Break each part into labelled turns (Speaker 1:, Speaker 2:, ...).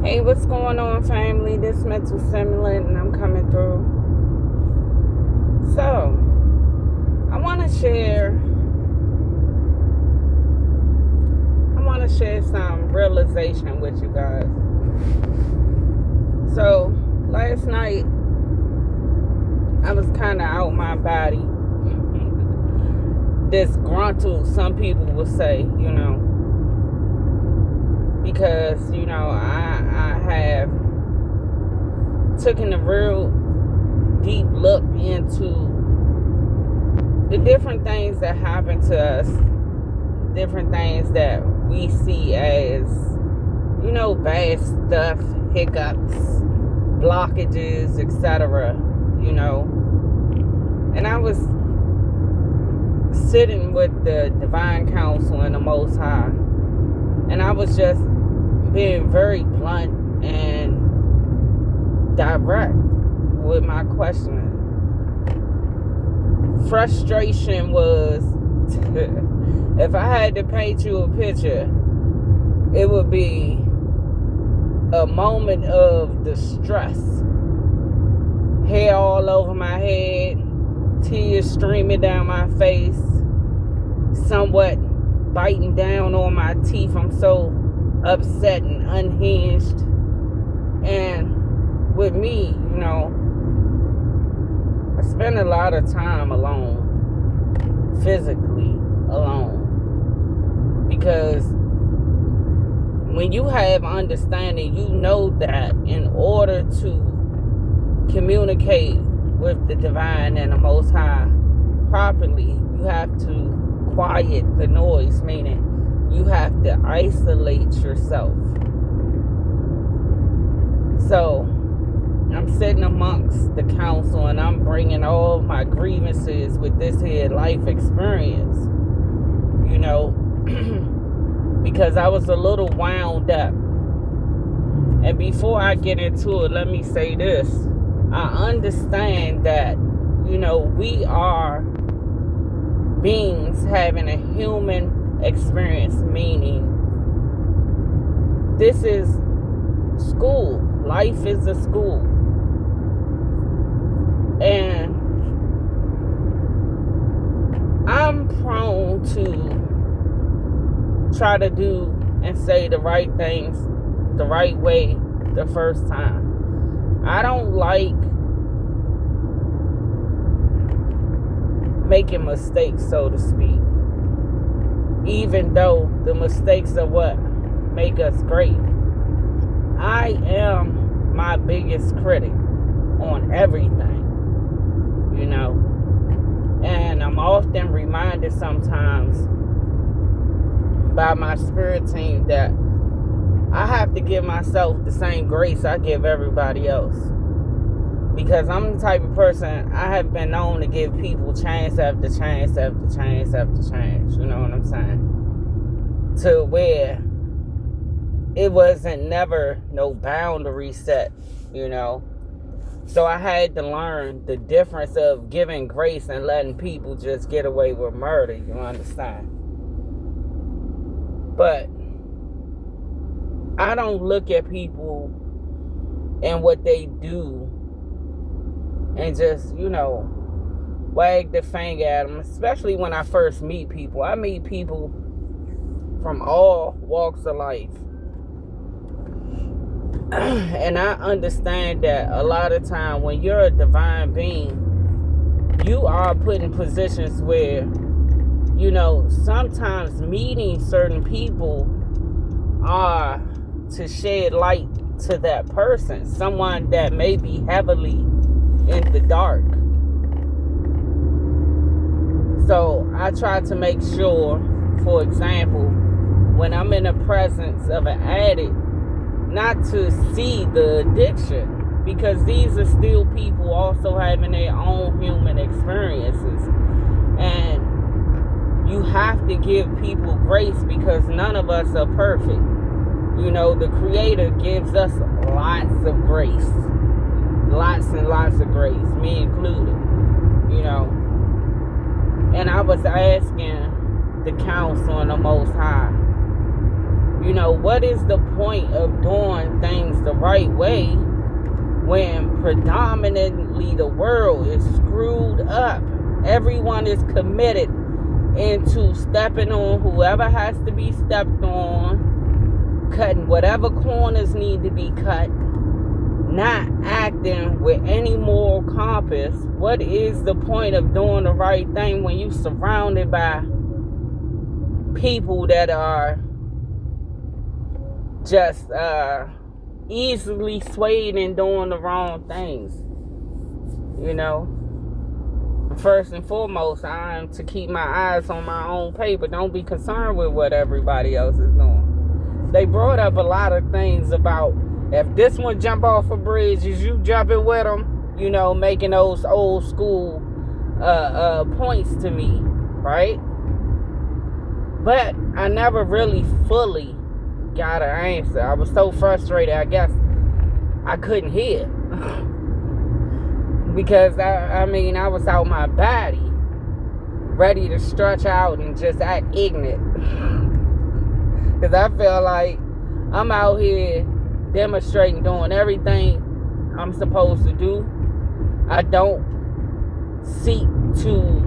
Speaker 1: Hey, what's going on, family? This mental stimulant, and I'm coming through. So, I want to share some realization with you guys. So, last night, I was kind of out my body. Disgruntled, some people would say, because, I have taken a real deep look into the different things that happen to us, different things that we see as, bad stuff, hiccups, blockages, etc., And I was sitting with the Divine Counsel and the Most High, and I was just being very blunt and direct with my questioning. Frustration was, if I had to paint you a picture, it would be a moment of distress. Hair all over my head, tears streaming down my face, somewhat biting down on my teeth. I'm so upset and unhinged. And with me, I spend a lot of time alone, physically alone, because when you have understanding, you know that in order to communicate with the Divine and the Most High properly, you have to quiet the noise, meaning you have to isolate yourself. So I'm sitting amongst the council and I'm bringing all my grievances with this here life experience, because I was a little wound up. And before I get into it, let me say this. I understand that, we are beings having a human experience, meaning this is school. Life is a school. And I'm prone to try to do and say the right things the right way the first time. I don't like making mistakes, so to speak, even though the mistakes are what make us great. I am my biggest critic on everything, and I'm often reminded sometimes by my spirit team that I have to give myself the same grace I give everybody else, because I'm the type of person, I have been known to give people chance after chance after chance after chance, you know what I'm saying, to where it wasn't never no boundary set, So I had to learn the difference of giving grace and letting people just get away with murder, you understand? But I don't look at people and what they do and just, wag the finger at them, especially when I first meet people. I meet people from all walks of life. And I understand that a lot of time when you're a divine being, you are put in positions where, sometimes meeting certain people are to shed light to that person, someone that may be heavily in the dark. So I try to make sure, for example, when I'm in the presence of an addict, not to see the addiction, because these are still people also having their own human experiences. And you have to give people grace, because none of us are perfect. The Creator gives us lots of grace. Lots and lots of grace, me included. And I was asking the counsel and the Most High, What is the point of doing things the right way when predominantly the world is screwed up? Everyone is committed into stepping on whoever has to be stepped on, cutting whatever corners need to be cut, not acting with any moral compass. What is the point of doing the right thing when you're surrounded by people that are just easily swayed in doing the wrong things? First and foremost, I'm to keep my eyes on my own paper. Don't be concerned with what everybody else is doing. They brought up a lot of things about if this one jump off a bridge, is you jumping with them? Making those old school points to me, right? But I never really fully got an answer. I was so frustrated, I guess I couldn't hear. Because, I was out my body, ready to stretch out and just act ignorant. Because I feel like I'm out here demonstrating, doing everything I'm supposed to do. I don't seek to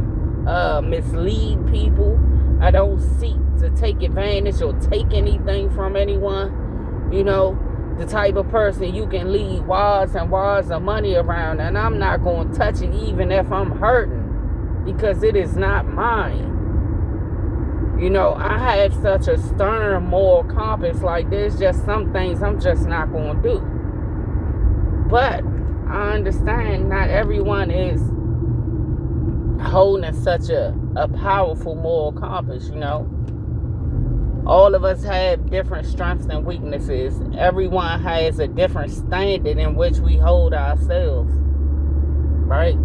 Speaker 1: mislead people. I don't seek to take advantage or take anything from anyone. The type of person you can leave wads and wads of money around, and I'm not going to touch it even if I'm hurting, because it is not mine. I have such a stern moral compass. Like, there's just some things I'm just not going to do. But I understand not everyone is holding such a powerful moral compass. All of us have different strengths and weaknesses. Everyone has a different standard in which we hold ourselves, right?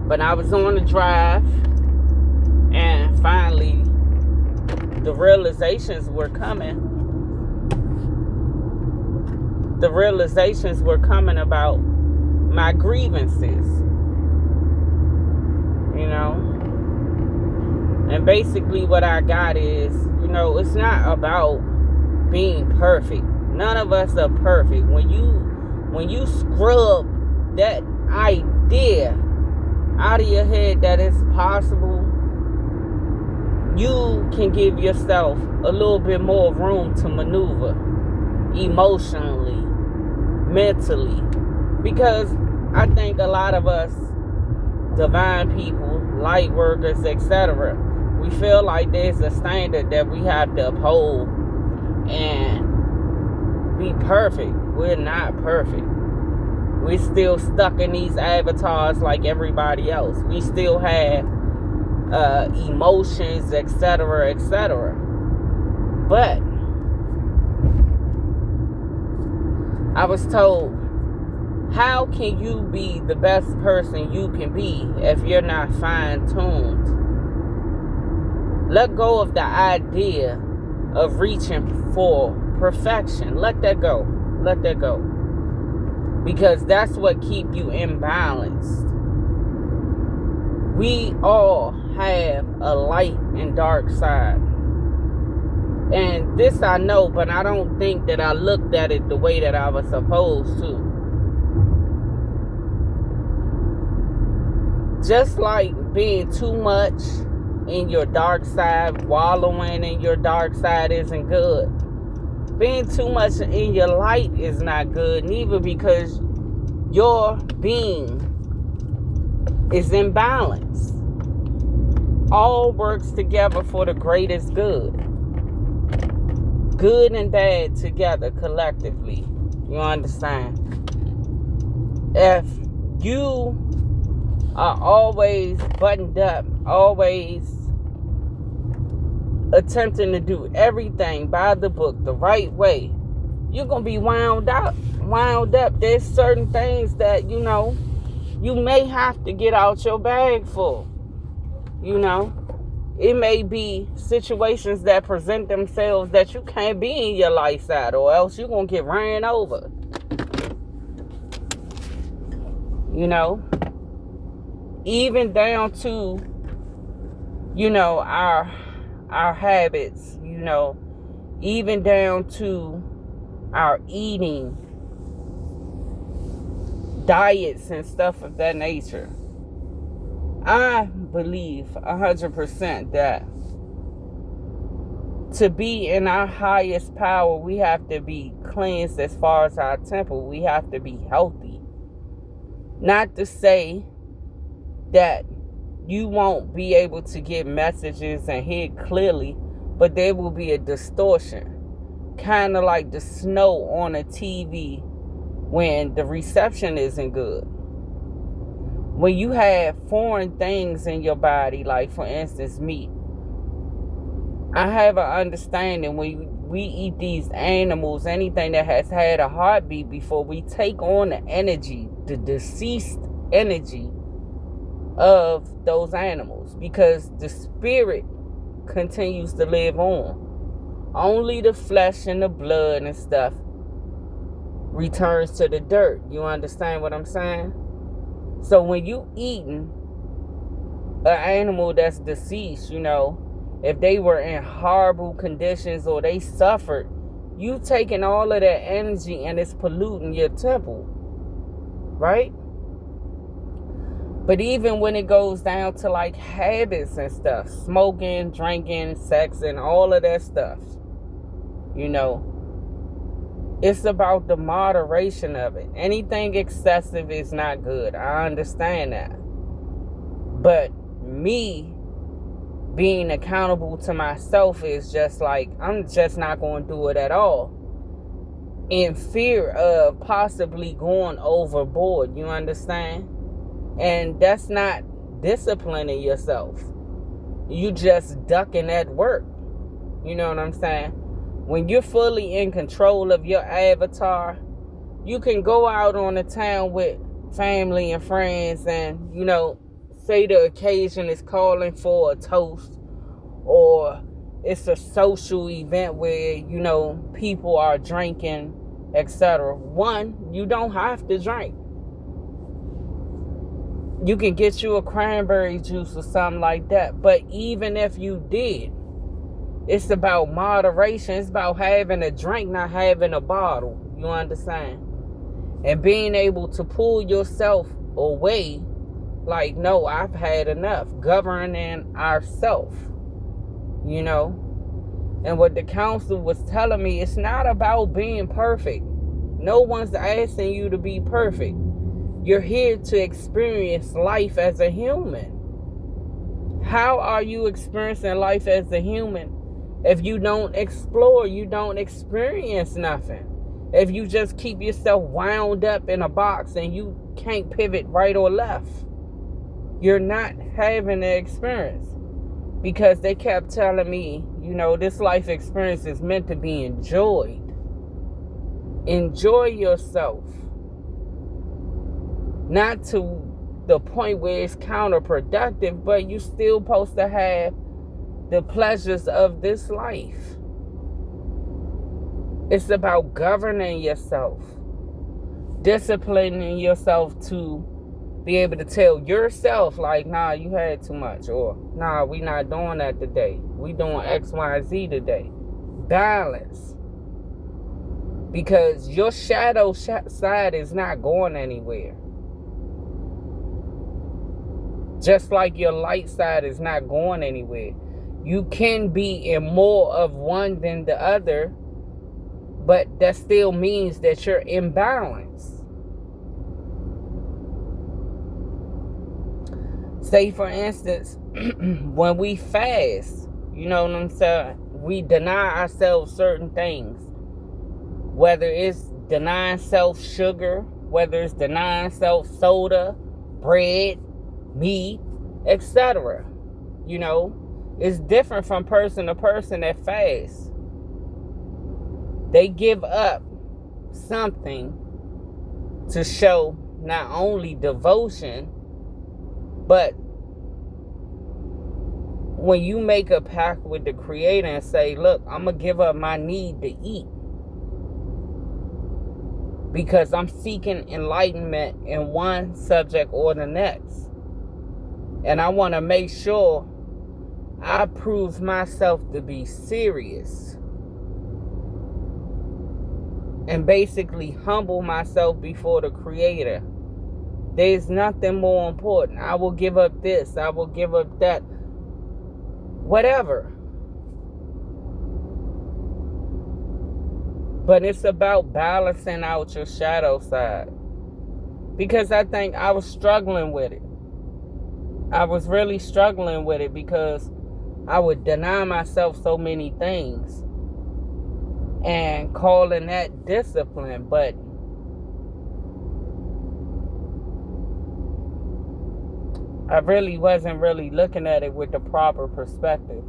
Speaker 1: But I was on the drive, and finally the realizations were coming. The realizations were coming about my grievances, And basically what I got is, it's not about being perfect. None of us are perfect. When you scrub that idea out of your head that it's possible, you can give yourself a little bit more room to maneuver emotionally, mentally. Because I think a lot of us, divine people, light workers, etc., we feel like there's a standard that we have to uphold and be perfect. We're not perfect. We're still stuck in these avatars like everybody else. We still have emotions, etc., etc. But I was told, how can you be the best person you can be if you're not fine-tuned? Let go of the idea of reaching for perfection. Let that go. Let that go. Because that's what keeps you imbalanced. We all have a light and dark side. And this I know, but I don't think that I looked at it the way that I was supposed to. Just like being too much in your dark side, wallowing in your dark side isn't good. Being too much in your light is not good, neither, because your being is in balance. All works together for the greatest good. Good and bad together collectively. You understand? If you are always buttoned up, always attempting to do everything by the book, the right way, you're going to be wound up. There's certain things that, you may have to get out your bag for. It may be situations that present themselves that you can't be in your life side, or else you're going to get ran over. Even down to, our habits, even down to our eating, diets and stuff of that nature. I believe 100% that to be in our highest power, we have to be cleansed as far as our temple. We have to be healthy. Not to say that you won't be able to get messages and hear clearly, but there will be a distortion. Kind of like the snow on a TV when the reception isn't good. When you have foreign things in your body, like for instance meat, I have an understanding when we eat these animals, anything that has had a heartbeat before, we take on the energy, the deceased energy of those animals, because the spirit continues to live on. Only the flesh and the blood and stuff returns to the dirt. You understand what I'm saying? So when you eating an animal that's deceased, if they were in horrible conditions or they suffered, you taking all of that energy and it's polluting your temple, right? But even when it goes down to like habits and stuff, smoking, drinking, sex, and all of that stuff, it's about the moderation of it. Anything excessive is not good. I understand that. But me being accountable to myself is just like, I'm just not going to do it at all, in fear of possibly going overboard. You understand? And that's not disciplining yourself. You just ducking at work. You know what I'm saying? When you're fully in control of your avatar, you can go out on the town with family and friends and, say the occasion is calling for a toast, or it's a social event where, people are drinking, etc. One, you don't have to drink. You can get you a cranberry juice or something like that. But even if you did, it's about moderation. It's about having a drink, not having a bottle. You understand? And being able to pull yourself away, like, no, I've had enough. Governing ourselves, And what the council was telling me, it's not about being perfect. No one's asking you to be perfect. You're here to experience life as a human. How are you experiencing life as a human if you don't explore, you don't experience nothing? If you just keep yourself wound up in a box and you can't pivot right or left, you're not having the experience. Because they kept telling me, this life experience is meant to be enjoyed. Enjoy yourself. Not to the point where it's counterproductive, but you still supposed to have the pleasures of this life. It's about governing yourself, disciplining yourself to be able to tell yourself, like, nah, you had too much, or nah, we not doing that today. We doing X, Y, Z today. Balance. Because your shadow side is not going anywhere. Just like your light side is not going anywhere. You can be in more of one than the other, but that still means that you're in balance. Say, for instance, when we fast, you know what I'm saying? We deny ourselves certain things. Whether it's denying self sugar, whether it's denying self soda, bread, meat, etc. It's different from person to person that fasts. They give up something to show not only devotion, but when you make a pact with the Creator and say, look, I'm going to give up my need to eat because I'm seeking enlightenment in one subject or the next. And I want to make sure I proved myself to be serious and basically humble myself before the Creator. There's nothing more important. I will give up this. I will give up that. Whatever. But it's about balancing out your shadow side. Because I think I was struggling with it. I was really struggling with it because I would deny myself so many things and calling that discipline. But I really wasn't really looking at it with the proper perspective,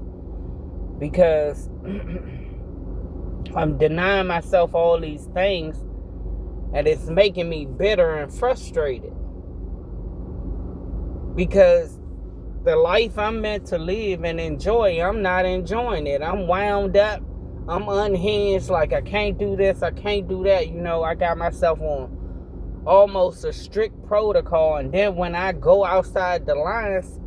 Speaker 1: because I'm denying myself all these things, and it's making me bitter and frustrated, because the life I'm meant to live and enjoy, I'm not enjoying it. I'm wound up. I'm unhinged. Like, I can't do this. I can't do that. I got myself on almost a strict protocol. And then when I go outside the lines,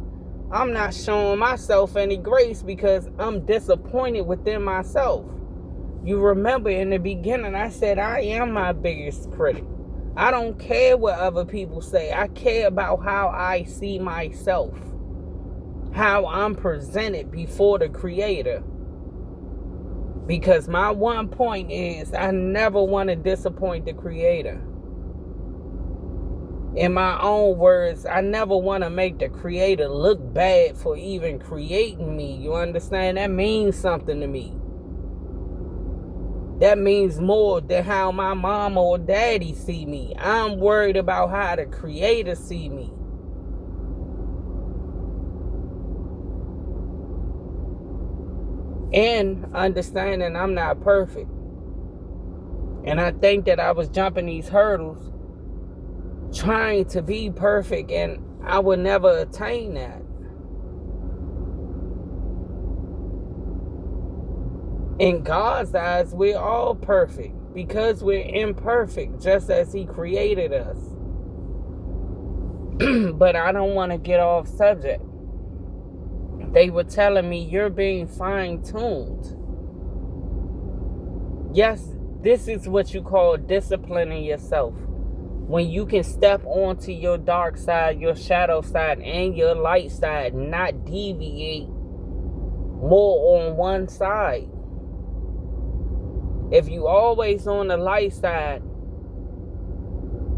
Speaker 1: I'm not showing myself any grace because I'm disappointed within myself. You remember in the beginning, I said I am my biggest critic. I don't care what other people say. I care about how I see myself, how I'm presented before the Creator. Because my one point is, I never want to disappoint the Creator. In my own words, I never want to make the Creator look bad for even creating me. You understand? That means something to me. That means more than how my mama or daddy see me. I'm worried about how the Creator see me. And understanding I'm not perfect. And I think that I was jumping these hurdles trying to be perfect, and I would never attain that. In God's eyes, we're all perfect because we're imperfect, just as He created us. But I don't want to get off subject. They were telling me, you're being fine-tuned. Yes, this is what you call disciplining yourself. When you can step onto your dark side, your shadow side, and your light side, not deviate more on one side. If you always on the light side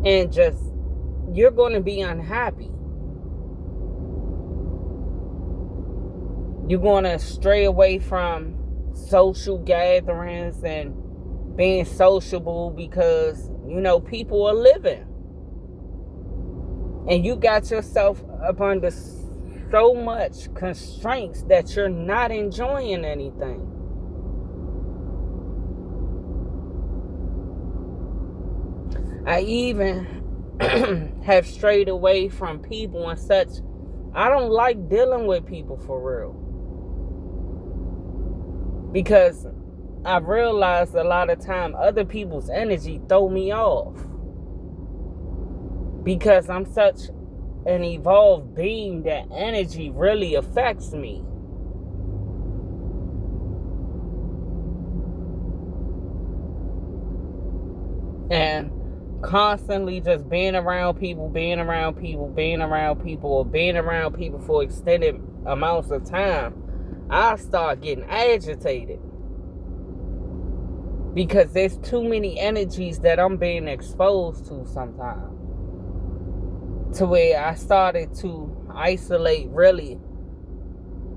Speaker 1: and you're going to be unhappy. You're going to stray away from social gatherings and being sociable because, people are living. And you got yourself up under so much constraints that you're not enjoying anything. I even have strayed away from people and such. I don't like dealing with people for real. Because I've realized a lot of time other people's energy throw me off. Because I'm such an evolved being that energy really affects me. And constantly just being around people, or being around people for extended amounts of time, I start getting agitated. Because there's too many energies that I'm being exposed to sometimes. To where I started to isolate really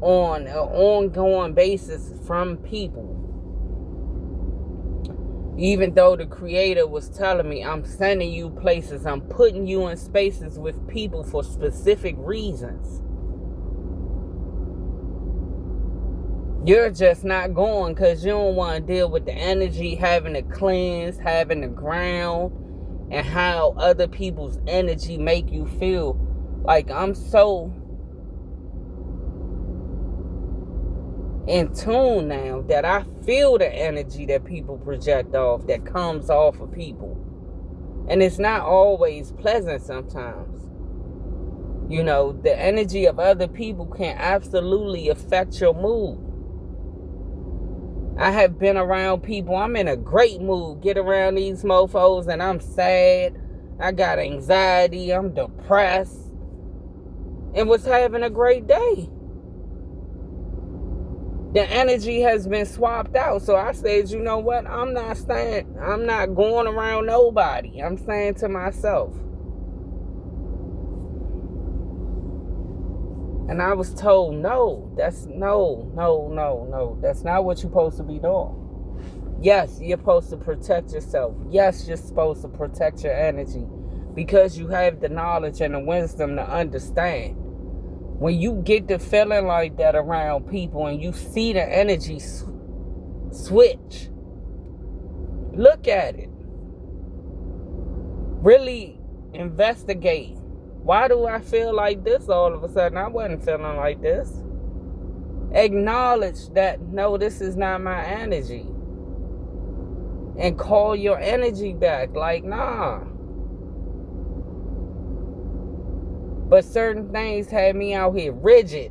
Speaker 1: on an ongoing basis from people. Even though the Creator was telling me, I'm sending you places, I'm putting you in spaces with people for specific reasons. You're just not going because you don't want to deal with the energy, having to cleanse, having to ground, and how other people's energy make you feel. Like, I'm so in tune now that I feel the energy that people project off, that comes off of people. And it's not always pleasant sometimes. You know, the energy of other people can absolutely affect your mood. I have been around people, I'm in a great mood, get around these mofos and I'm sad, I got anxiety, I'm depressed, and was having a great day. The energy has been swapped out. So I said, you know what, I'm not going around nobody. I'm saying to myself. And I was told, no, that's no. That's not what you're supposed to be doing. Yes, you're supposed to protect yourself. Yes, you're supposed to protect your energy because you have the knowledge and the wisdom to understand. When you get the feeling like that around people and you see the energy switch, look at it. Really investigate. Why do I feel like this all of a sudden? I wasn't feeling like this. Acknowledge that, no, this is not my energy. And call your energy back. Like, nah. But certain things had me out here rigid.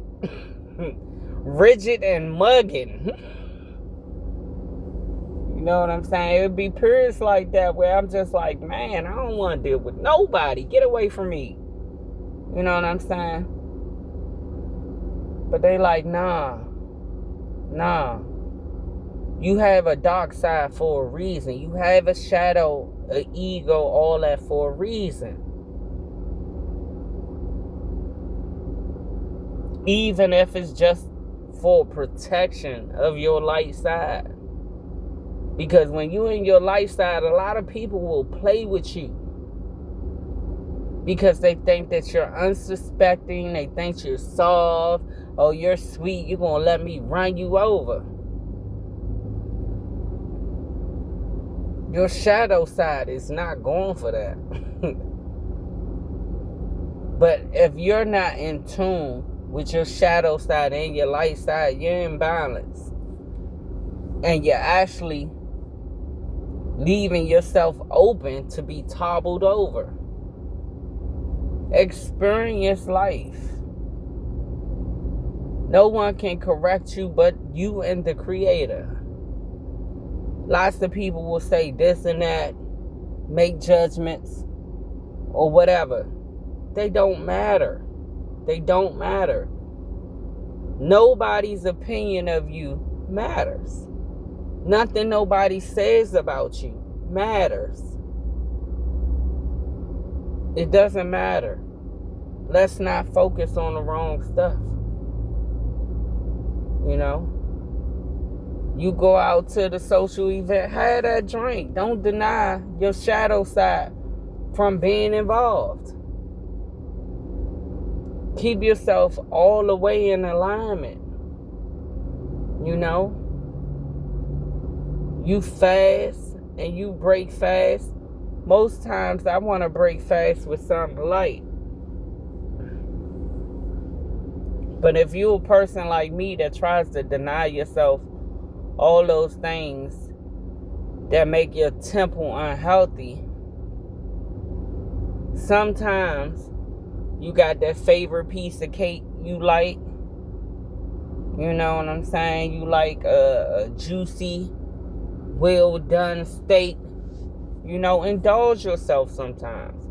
Speaker 1: Rigid and mugging. You know what I'm saying? It would be periods like that where I'm just like, man, I don't want to deal with nobody. Get away from me. You know what I'm saying? But they like, nah. You have a dark side for a reason. You have a shadow, an ego, all that for a reason. Even if it's just for protection of your light side. Because when you're in your light side, a lot of people will play with you. Because they think that you're unsuspecting. They think you're soft. Oh, you're sweet. You're going to let me run you over. Your shadow side is not going for that. But if you're not in tune with your shadow side and your light side, you're in balance. And you're actually leaving yourself open to be toppled over. Experience life. No one can correct you but you and the Creator. Lots of people will say this and that, make judgments, or whatever. They don't matter. They don't matter. Nobody's opinion of you matters. Nothing nobody says about you matters. It doesn't matter. Let's not focus on the wrong stuff. You know? You go out to the social event, have that drink. Don't deny your shadow side from being involved. Keep yourself all the way in alignment. You know? You fast and you break fast. Most times I want to break fast with something light. But if you're a person like me that tries to deny yourself all those things that make your temple unhealthy, sometimes you got that favorite piece of cake you like. You know what I'm saying? You like a juicy, well done steak. You know, indulge yourself sometimes.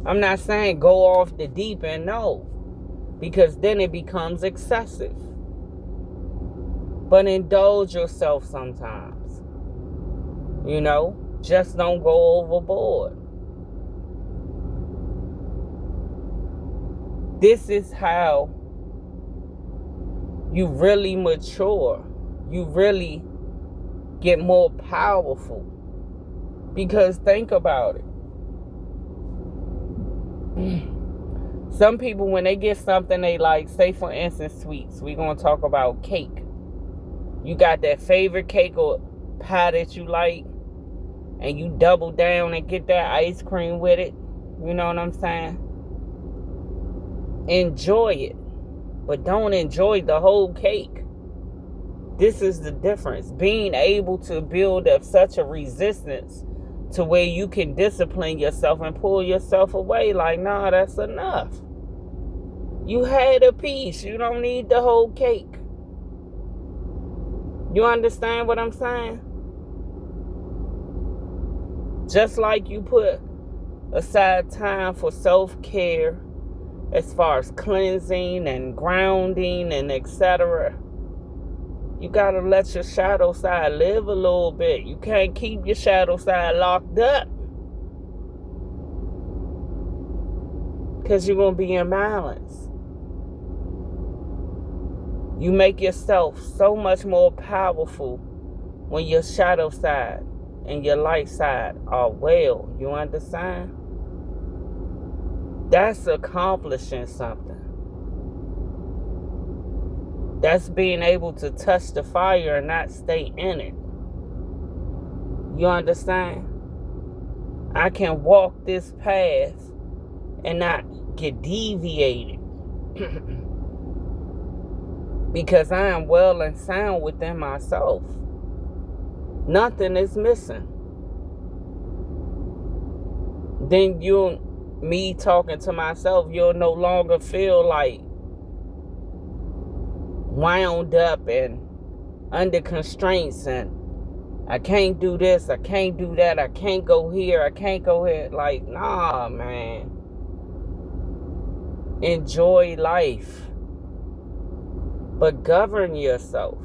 Speaker 1: I'm not saying go off the deep end, no. Because then it becomes excessive. But indulge yourself sometimes. You know, just don't go overboard. This is how you really mature. You really get more powerful. Because think about it. Some people, when they get something they like, say for instance sweets, we're going to talk about cake. You got that favorite cake or pie that you like, and you double down and get that ice cream with it. You know what I'm saying? Enjoy it, but don't enjoy the whole cake. This is the difference. Being able to build up such a resistance to where you can discipline yourself and pull yourself away. Like, nah, that's enough. You had a piece. You don't need the whole cake. You understand what I'm saying? Just like you put aside time for self-care as far as cleansing and grounding and etc. You got to let your shadow side live a little bit. You can't keep your shadow side locked up, because you're going to be imbalanced. You make yourself so much more powerful when your shadow side and your light side are well. You understand? That's accomplishing something. That's being able to touch the fire and not stay in it. You understand? I can walk this path and not get deviated because I am well and sound within myself. Nothing is missing. Then me talking to myself, you'll no longer feel like wound up and under constraints and I can't do this, I can't do that, I can't go here, I can't go here. Like, nah, man. Enjoy life, but govern yourself.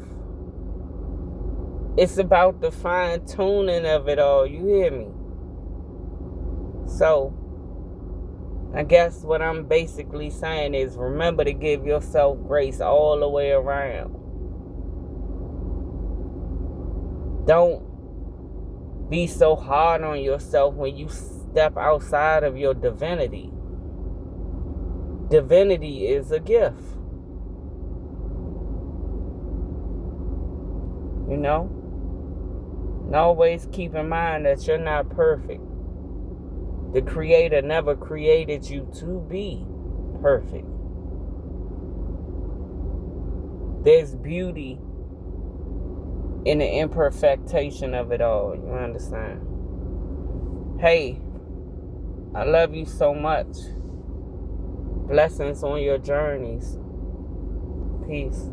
Speaker 1: It's about the fine tuning of it all. You hear me? So, I guess what I'm basically saying is remember to give yourself grace all the way around. Don't be so hard on yourself when you step outside of your divinity. Divinity is a gift. You know? And always keep in mind that you're not perfect. The Creator never created you to be perfect. There's beauty in the imperfection of it all. You understand? Hey, I love you so much. Blessings on your journeys. Peace.